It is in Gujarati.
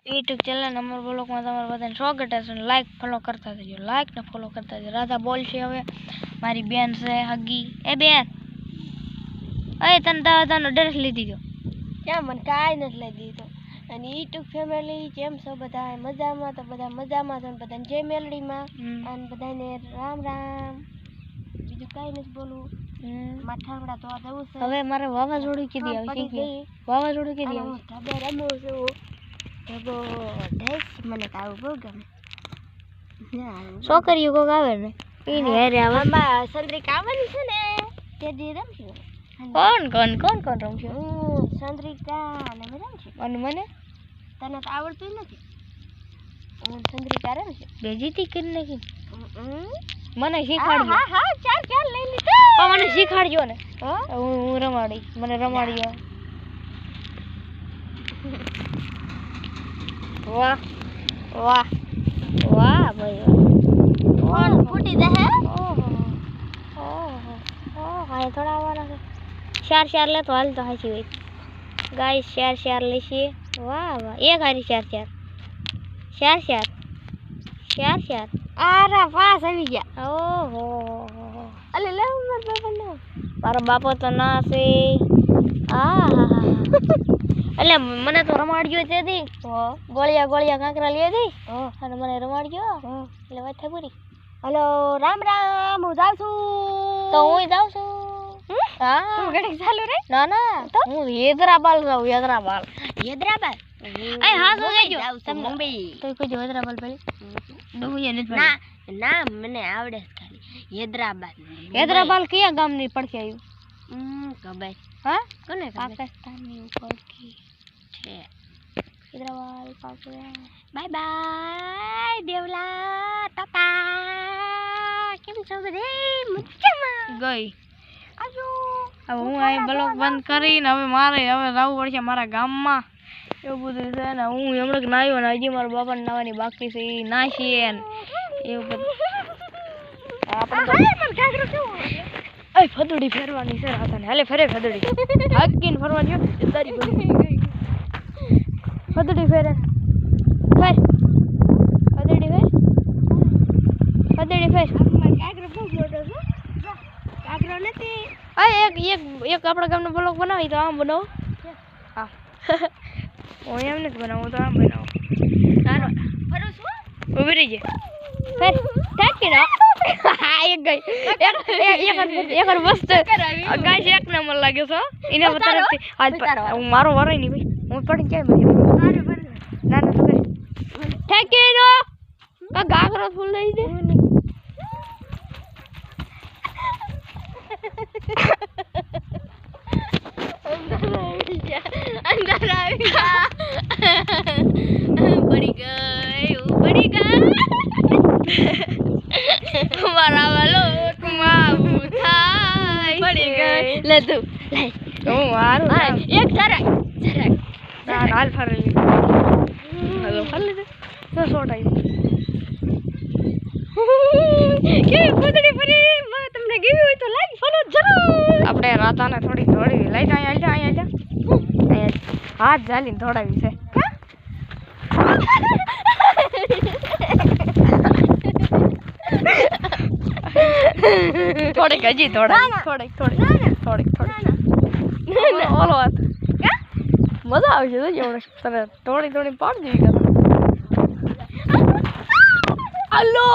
યુટ્યુબ ચેનલ નંબર બ્લોગમાં તમારું બધાને સ્વાગત છે. લાઈક ફોલો કરતા જજો, લાઈક ને ફોલો કરતા જજો. રાધા બોલશે હવે. મારી બેન છે હગી. એ બેન, એ તને દાદાનો ડ્રેસ લીધી ગયો ક્યાં? મને કાંઈ નથી લઈ દીધો. અને યુટ્યુબ ફેમિલી કેમ છો બધા? મજામાં? તો બધા મજામાં છે. બધાને જય મેલડીમાં અને બધાને રામ રામ. બીજું કાંઈ નથી બોલવું. માથાવડા તો જવું છે. હવે મારે વાવાઝોડું કીધી આવશે. વાવાઝોડું કીધી આવશે. ઢબે રમવું છું. ઢબો ઢેસ મને આવું બહુ ગમે. છોકરીઓ કોક આવે ને એની હારે આવે. આમાં સંદ્રિકા આવવાની છે ને તે દી રમશું. કોણ રમશે? હું સંદ્રિકા અને મેં રમશું. અને મને તને તો આવડતું નથી. હું સંદ્રિકા રમશું. બેજીતી કરી નાખી. મને શીખવાડજો. હા ચાર લઈ લીધા. પણ મને શીખવાડજો ને. હું રમાડી. મને રમાડજો. વાહ વાહ વાહ ભાઈ વાહ. ફૂટી જાય. હા થોડા આવવાના છે. ચાર લે તો હાલ તો હાચી હોય. ગાય ચાર લેશે. વાહ વાહ. એક હારી ચાર. આરા પાસ આવી ગયા. ઓહો અલે લે મારા બાપા નો. મારો બાપો તો ના છે. એટલે મને તો રમાડજો તેથી ગોળિયા કાંકરા લઈ દઈ અને મને રમાડજો એટલે વાત થાય પૂરી. હલો રામ રામ. હું જાઉં છું. તો હું જાઉં છું. હા તું ઘડી ચાલુ રે. ના તો હું હૈદરાબાદ જાઉં. હૈદરાબાદ એ હા તો કહેજો તમને મુંબઈ તો કહેજો હૈદરાબાદ પેલી ડુંગળી નથી ના ના મને આવડે ખાલી હૈદરાબાદ કયા ગામની પડખે આવ્યું? ખબર. હા કોને ખબર? પાકિસ્તાનની પડખે છે હૈદરાબાદ પાકિસ્તાન. બાય બાય દેવલા તાતા. કેમ છો બધે? મજામાં ગઈ. આજો હવે હું અહીં બ્લોગ બંધ કરીને હવે જવું પડશે મારા ગામમાં. એવું બધું છે ને. હું હમણાં નાહ્યો ને હજી મારા બાપાને નાવાની બાકી છે. એ નાહીએ ને એવું બધું. આપણે ફદુડી ફેરવાની છે રાતાને. હાલે ફરે ફદુડી. હાકીને ફરવાની હો. તારી ફદુડી ફેરે. ફદુડી ફેર. કાગરો નથી. એક આપણા ગામનો બ્લોગ બનાવી તો આમ બનાવો. હા હું એમ નથી બનાવું તો આમ બનાવો. નાનો ફરું છું. ઉભી રહી જાય. ફેર ઠાકી ના. એક ગઈ. એક મસ્ત ગાય એક નંબર લાગે છે. એને તરફથી આજ મારો વરાય નહીં ભાઈ. હું પડી જાય ના તો કરે ઠાકી નો ગાગરો ફૂલ લઈ દે. અંદર આવી ગયા. પડી ગઈ. મારા વાલો કમાવું થાય. પડી ગઈ. લે તું લે. હું મારું એક જરાક ના હાલ ફરેલી. હાલો ફરી લીધે તો સોટાઈ કેવી ફૂટડી ફરી. તમને ગમી હોય તો લાઈક ફોલો જરૂર. આપણે રાતાને થોડી દોડી લઈ જા. અહીંયા હાથ ઝાલીને દોડાવી છે. થોડીક હજી દોડાવી. થોડીક ઓલો હાથ મજા આવશે. તને થોડી પાડ જેવી કર. હલો